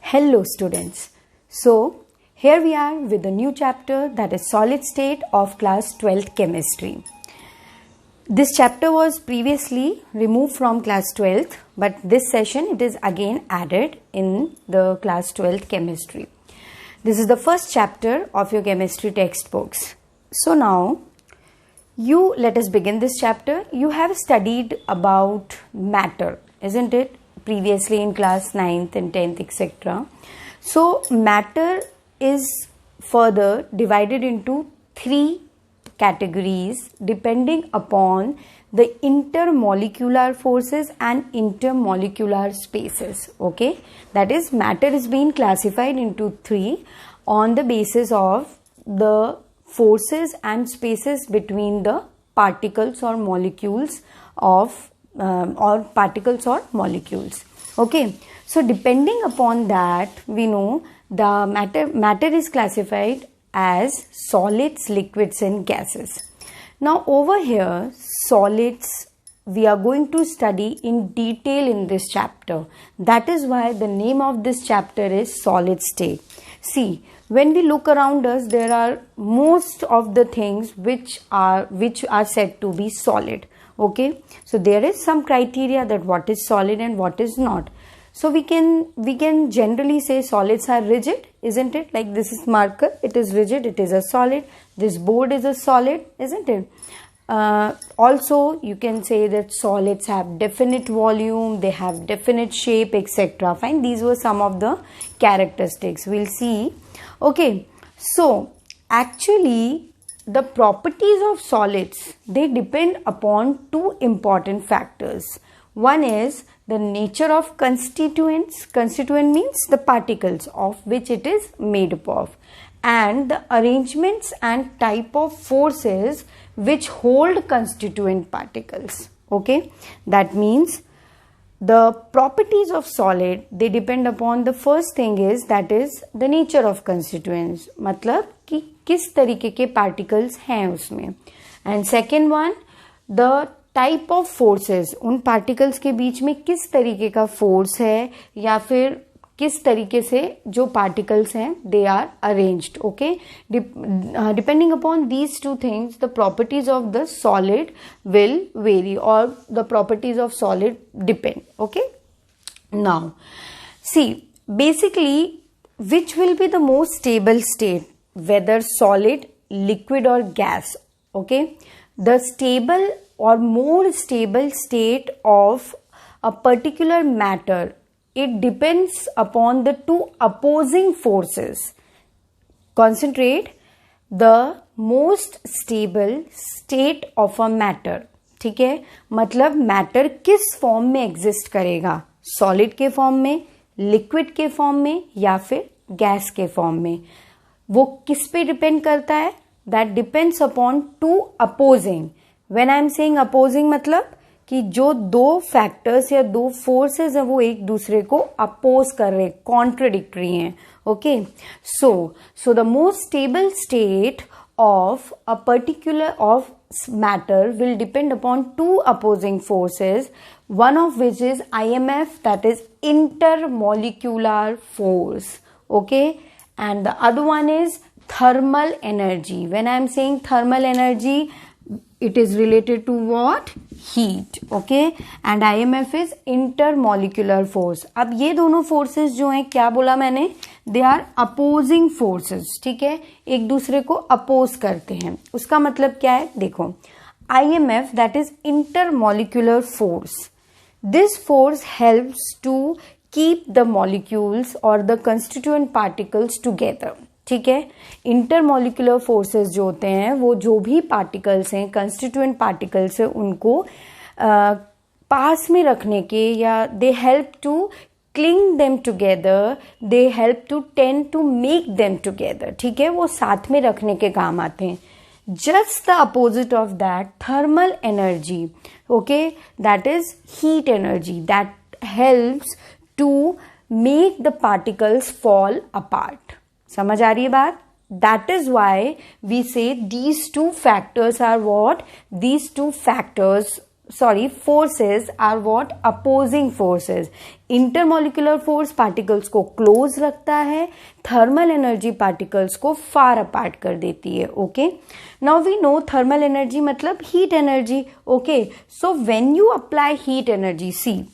Hello students. So here we are with a new chapter, that is solid state of class 12th chemistry. This chapter was previously removed from class 12th, but this session it is again added in the class 12th chemistry. This is the first chapter of your chemistry textbooks. So now let us begin this chapter. You have studied about matter, isn't it? Previously in class 9th and 10th, etc. So matter is further divided into three categories depending upon the intermolecular forces and intermolecular spaces. Okay, that is, matter is being classified into three on the basis of the forces and spaces between the particles or molecules of molecules. Okay, so depending upon that, we know the matter is classified as solids, liquids and gases. Now over here, solids we are going to study in detail in this chapter. That is why the name of this chapter is solid state. See, when we look around us, there are most of the things which are said to be solid. Okay, so there is some criteria that what is solid and what is not. So we can generally say solids are rigid, isn't it? Like this is marker, it is rigid, it is a solid. This board is a solid, isn't it? Also you can say that solids have definite volume, they have definite shape, etc. Fine, these were some of the characteristics we'll see. Okay, so actually the properties of solids, they depend upon two important factors. One is the nature of constituents. Constituent means the particles of which it is made up of, and the arrangements and type of forces which hold constituent particles. Okay, that means the properties of solid, they depend upon the first thing is, that is the nature of constituents, मतलब कि किस तरीके के particles हैं उसमें, and second one the type of forces, उन particles के बीच में किस तरीके का force है या फिर किस तरीके से जो particles हैं they are arranged. Okay, depending upon these two things the properties of the solid will vary, or the properties of solid depend. Okay, now see, basically which will be the most stable state, whether solid, liquid or gas. Okay, the stable or more stable state of a particular matter, it depends upon the two opposing forces. Concentrate, the most stable state of a matter. ठीक है, मतलब matter किस form में exist करेगा, solid के form में, liquid के form में या फिर गैस के फॉर्म में, वो किस पे डिपेंड करता है? That depends upon two opposing. When I am saying opposing, मतलब कि जो दो फैक्टर्स या दो फोर्सेस है वो एक दूसरे को अपोज कर रहे, कॉन्ट्रडिक्टरी हैं. Okay, so the most stable state of a particular of matter will depend upon two opposing forces, one of which is IMF, that is intermolecular force. Okay, and the other one is thermal energy. When I am saying thermal energy, it is related to what? Heat. Okay, and IMF is intermolecular force. अब ये दोनों forces जो हैं, क्या बोला मैंने? They are opposing forces. ठीक है, एक दूसरे को अपोज करते हैं. उसका मतलब क्या है? देखो, IMF, that is intermolecular force. This force helps to keep the molecules or the constituent particles together. ठीक है, इंटरमोलिकुलर फोर्सेस जो होते हैं वो जो भी पार्टिकल्स हैं, कंस्टिट्यूएंट पार्टिकल्स हैं, उनको पास में रखने के, या they help to cling them together, they help to tend to make them together. ठीक है, वो साथ में रखने के काम आते हैं. Just the opposite of that, thermal energy. Okay, that is heat energy that helps to make the particles fall apart. समझ आ रही है बात? That is why we say these two factors are what? These two factors forces are what? Opposing forces. Intermolecular force particles को close रखता है, thermal energy particles को far apart कर देती है. Okay, now we know thermal energy मतलब heat energy. Okay, so when you apply heat energy, see,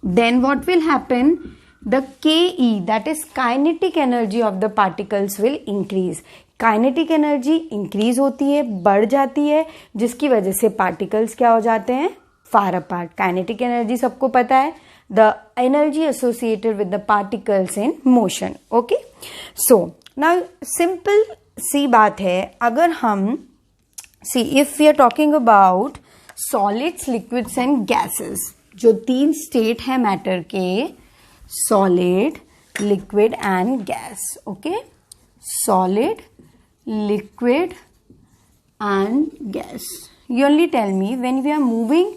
then what will happen? The KE, that is kinetic energy of the particles, will increase. Kinetic energy increase होती है, बढ़ जाती है, जिसकी वजह से particles क्या हो जाते हैं? Far apart. काइनेटिक एनर्जी सबको पता है, the energy associated with the particles in motion. Okay, so now simple सी बात है, अगर हम सी if we are talking about solids, liquids and gases, जो 3 स्टेट है मैटर के, solid, liquid and gas. Okay, solid, liquid and gas. You only tell me, when we are moving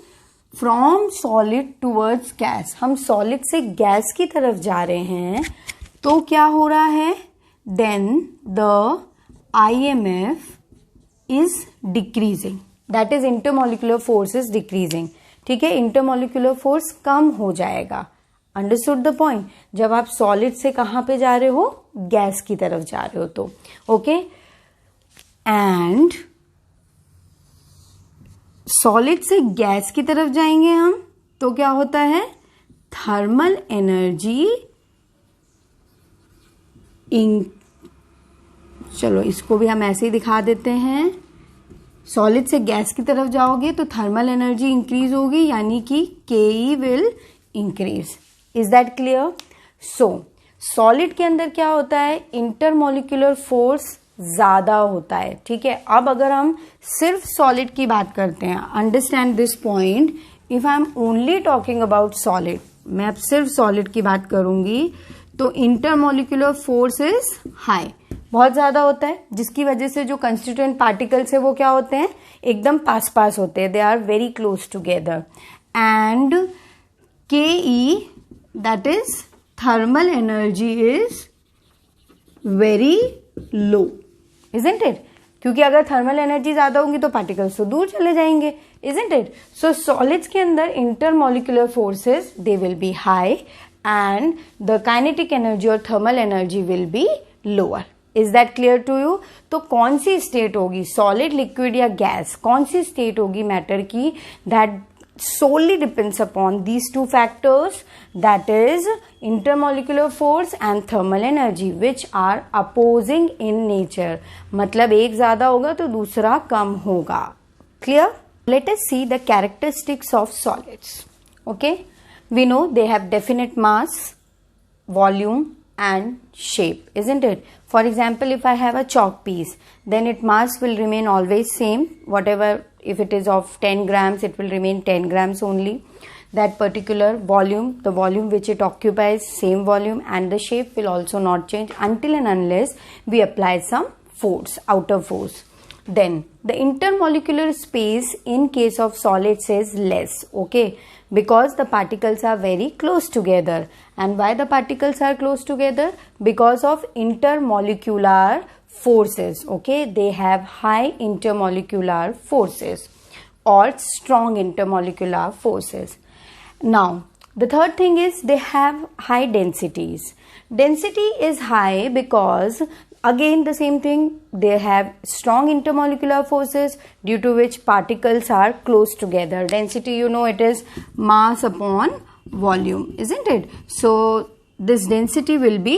from solid towards gas, हम solid से gas की तरफ जा रहे हैं, तो क्या हो रहा है? Then the IMF is decreasing. That is intermolecular force is decreasing. ठीक है, intermolecular force कम हो जाएगा. Understood the point? जब आप solid से कहाँ पे जा रहे हो? Gas की तरफ जा रहे हो तो. Okay? एंड सॉलिड से गैस की तरफ जाएंगे हम, तो क्या होता है? थर्मल एनर्जी चलो इसको भी हम ऐसे ही दिखा देते हैं. सॉलिड से गैस की तरफ जाओगे तो थर्मल एनर्जी इंक्रीज होगी, यानी कि KE will increase. Is that clear? So solid के अंदर क्या होता है? इंटरमोलिकुलर फोर्स ज्यादा होता है. ठीक है, अब अगर हम सिर्फ सॉलिड की बात करते हैं, understand this point, if I am only talking about solid, मैं अब सिर्फ सॉलिड की बात करूंगी, तो इंटरमोलिकुलर फोर्स इज हाई, बहुत ज्यादा होता है, जिसकी वजह से जो कंस्टिट्यूएंट पार्टिकल्स है वो क्या होते हैं? एकदम पास पास होते हैं, they are very close together. And KE, that is thermal energy, is very low. Isn't it? क्योंकि अगर थर्मल एनर्जी ज्यादा होगी तो पार्टिकल्स तो दूर चले जाएंगे. Isn't it? So solids के अंदर intermolecular forces they will be high and the kinetic energy और thermal energy will be lower. Is that clear to you? तो कौन सी स्टेट होगी, सॉलिड, लिक्विड या गैस, कौन सी स्टेट होगी मैटर की? That solely depends upon these two factors, that is intermolecular force and thermal energy, which are opposing in nature. मतलब एक ज्यादा होगा तो दूसरा कम होगा. Clear? Let us see the characteristics of solids. Okay, we know they have definite mass, volume and shape, isn't it? For example, if I have a chalk piece, then its mass will remain always same. Whatever, if it is of 10 grams, it will remain 10 grams only. That particular volume, the volume which it occupies, same volume, and the shape will also not change until and unless we apply some force, outer force. Then the intermolecular space in case of solids is less, okay, because the particles are very close together. And why the particles are close together? Because of intermolecular forces, okay, they have high intermolecular forces or strong intermolecular forces. Now the third thing is they have high densities. Density is high because again the same thing, they have strong intermolecular forces due to which particles are close together. Density, you know, it is mass upon volume, isn't it? So this density will be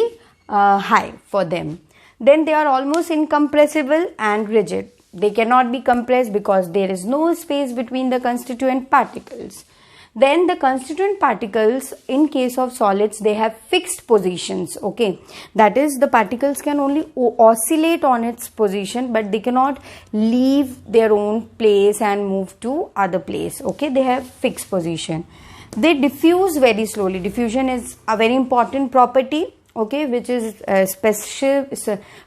high for them. Then they are almost incompressible and rigid. They cannot be compressed because there is no space between the constituent particles. Then the constituent particles in case of solids, they have fixed positions, okay, that is the particles can only oscillate on its position but they cannot leave their own place and move to other place, okay, they have fixed position. They diffuse very slowly. Diffusion is a very important property, okay, which is special,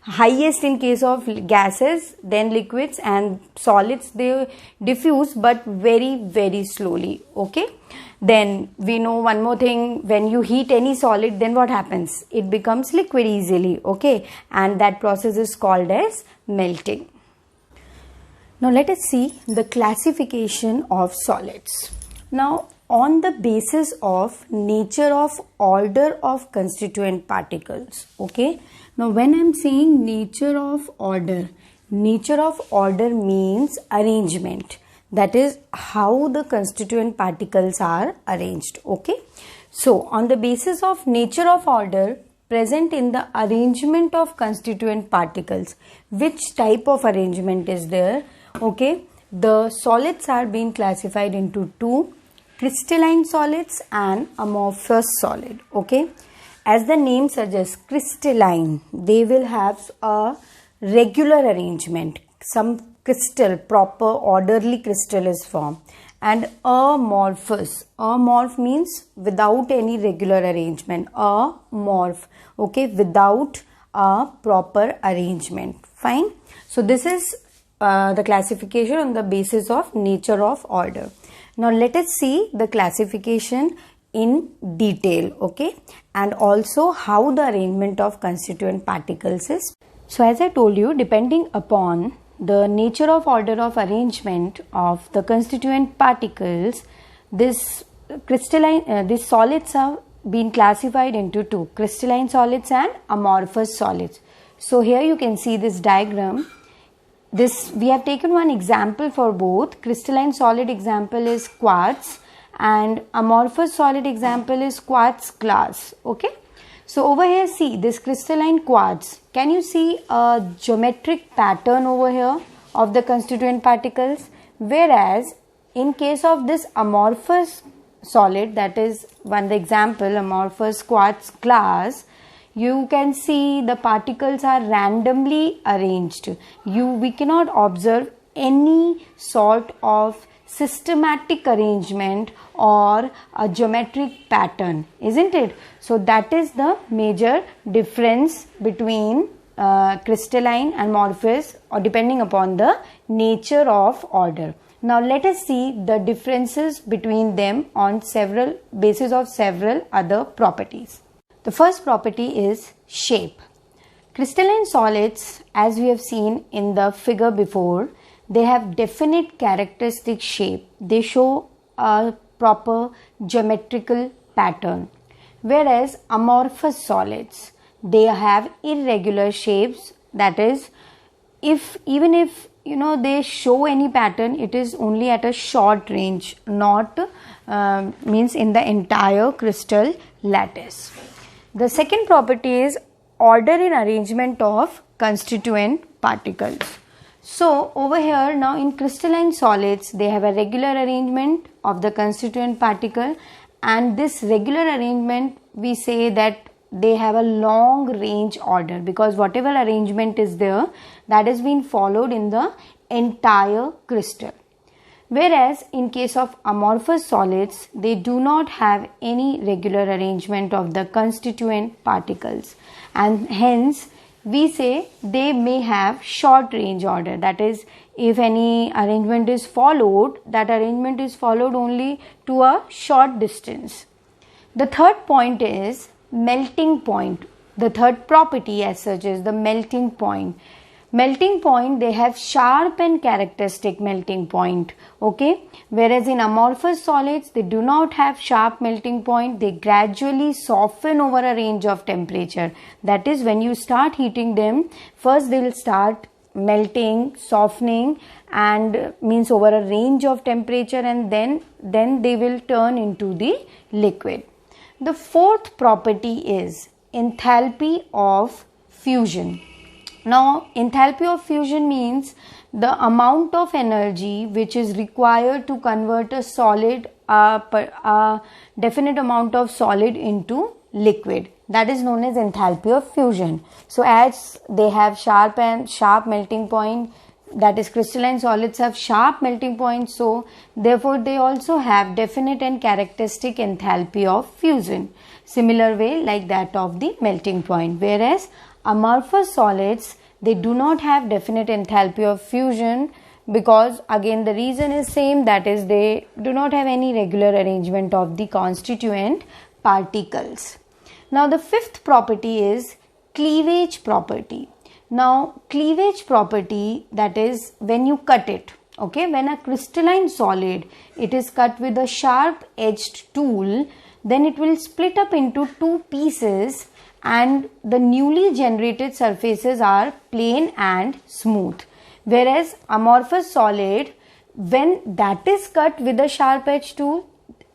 highest in case of gases, then liquids, and solids they diffuse but very very slowly, okay. Then we know one more thing, when you heat any solid, then what happens? It becomes liquid easily, okay, and that process is called as melting. Now let us see the classification of solids. Now on the basis of nature of order of constituent particles. Okay. Now when I am saying nature of order means arrangement. That is how the constituent particles are arranged. Okay. So on the basis of nature of order present in the arrangement of constituent particles, which type of arrangement is there? Okay, the solids are being classified into two: crystalline solids and amorphous solid. Okay, as the name suggests, crystalline, they will have a regular arrangement, some crystal, proper orderly crystal is formed. And amorphous means without any regular arrangement, amorph, okay, without a proper arrangement. Fine. So this is the classification on the basis of nature of order. Now let us see the classification in detail, okay, and also how the arrangement of constituent particles is. So as I told you, depending upon the nature of order of arrangement of the constituent particles, these solids have been classified into two: crystalline solids and amorphous solids. So here you can see this diagram. This we have taken one example for both. Crystalline solid example is quartz and amorphous solid example is quartz glass. Okay. So over here, see this crystalline quartz. Can you see a geometric pattern over here of the constituent particles? Whereas in case of this amorphous solid, that is one example, amorphous quartz glass, you can see the particles are randomly arranged. We cannot observe any sort of systematic arrangement or a geometric pattern, isn't it? So that is the major difference between crystalline and amorphous, or depending upon the nature of order. Now let us see the differences between them on basis of several other properties. The first property is shape. Crystalline solids, as we have seen in the figure before, they have definite characteristic shape. They show a proper geometrical pattern. Whereas amorphous solids, they have irregular shapes. That is, even if they show any pattern, it is only at a short range, not means in the entire crystal lattice. The second property is order in arrangement of constituent particles. So over here, now in crystalline solids, they have a regular arrangement of the constituent particle, and this regular arrangement, we say that they have a long range order, because whatever arrangement is there, that has been followed in the entire crystal. Whereas in case of amorphous solids, they do not have any regular arrangement of the constituent particles, and hence we say they may have short range order. That is, if any arrangement is followed, that arrangement is followed only to a short distance. The third point is melting point. The third property as such is the melting point. Melting point, they have sharp and characteristic melting point. Okay, whereas in amorphous solids, they do not have sharp melting point. They gradually soften over a range of temperature. That is, when you start heating them, first they will start melting, softening, and means over a range of temperature, and then they will turn into the liquid. The fourth property is enthalpy of fusion. Now, enthalpy of fusion means the amount of energy which is required to convert a solid, a definite amount of solid into liquid. That is known as enthalpy of fusion. So, as they have sharp melting point, that is crystalline solids have sharp melting point, so therefore they also have definite and characteristic enthalpy of fusion. Similar way like that of the melting point. Whereas amorphous solids, they do not have definite enthalpy of fusion, because again the reason is same, that is they do not have any regular arrangement of the constituent particles. Now the fifth property is cleavage property. Now cleavage property, that is when you cut it. Okay, when a crystalline solid, it is cut with a sharp edged tool, then it will split up into two pieces and the newly generated surfaces are plain and smooth. Whereas amorphous solid, when that is cut with a sharp edged tool,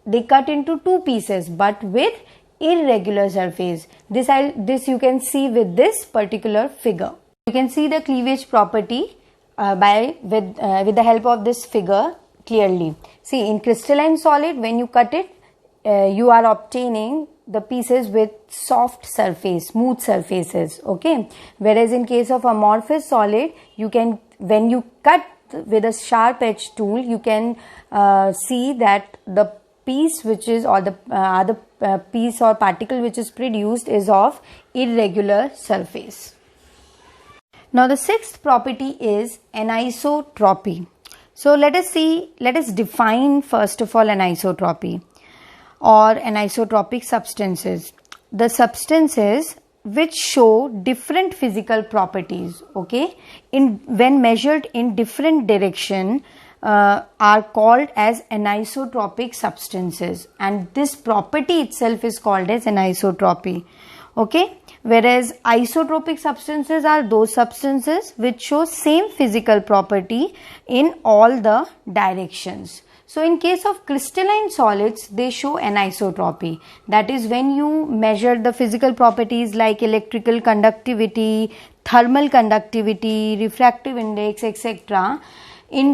they cut into two pieces but with irregular surface. This you can see with this particular figure. You can see the cleavage property with the help of this figure clearly. See, in crystalline solid, when you cut it, you are obtaining the pieces with soft surface, smooth surfaces. Okay, whereas in case of amorphous solid, you can, when you cut with a sharp edge tool, you can see that the piece which is, or the piece or particle which is produced is of irregular surface. Now the sixth property is anisotropy. So let us define first of all anisotropy or anisotropic substances. The substances which show different physical properties, okay, when measured in different direction, are called as anisotropic substances, and this property itself is called as anisotropy. Okay, whereas isotropic substances are those substances which show same physical property in all the directions. So in case of crystalline solids, they show anisotropy. That is when you measure the physical properties like electrical conductivity, thermal conductivity, refractive index, etc.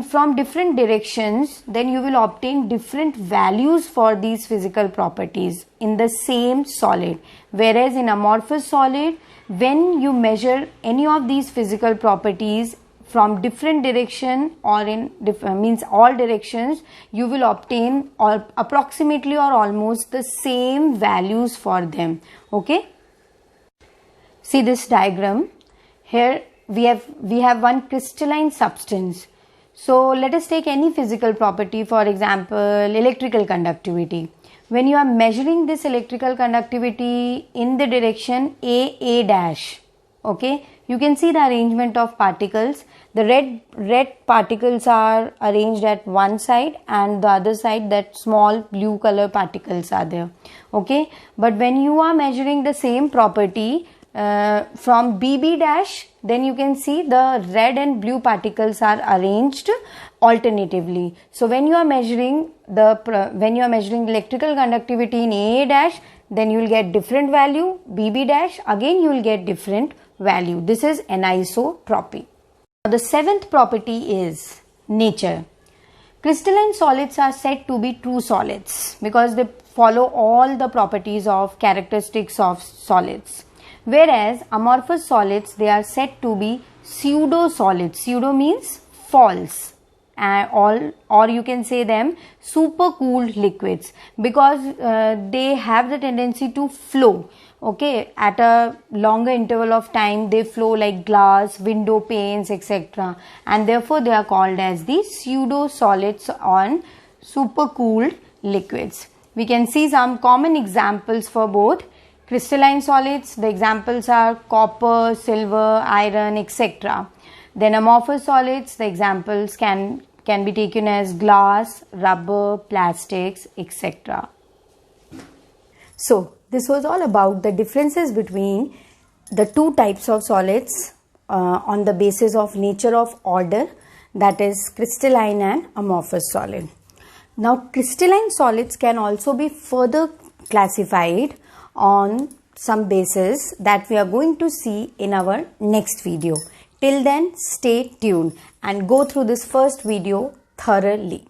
from different directions, then you will obtain different values for these physical properties in the same solid. Whereas in amorphous solid, when you measure any of these physical properties from different direction or in means all directions, you will obtain approximately or almost the same values for them. Okay, see this diagram. Here we have one crystalline substance. So let us take any physical property, for example electrical conductivity. When you are measuring this electrical conductivity in the direction A dash, okay, you can see the arrangement of particles. The red particles are arranged at one side and the other side that small blue color particles are there. Okay, but when you are measuring the same property from BB dash, then you can see the red and blue particles are arranged alternatively. So when you are measuring electrical conductivity in A dash, then you will get different value. BB dash, again you will get different value. This is anisotropy. The seventh property is nature. Crystalline solids are said to be true solids because they follow all the properties of characteristics of solids. Whereas amorphous solids, they are said to be pseudo solids. Pseudo means false, or you can say them supercooled liquids, because they have the tendency to flow. Okay, at a longer interval of time they flow like glass, window panes, etc. and therefore they are called as the pseudo solids on supercooled liquids. We can see some common examples for both crystalline solids. The examples are copper, silver, iron, etc. Then amorphous solids, the examples can be taken as glass, rubber, plastics, etc. So this was all about the differences between the two types of solids on the basis of nature of order, that is crystalline and amorphous solid. Now crystalline solids can also be further classified on some basis that we are going to see in our next video. Till then, stay tuned and go through this first video thoroughly.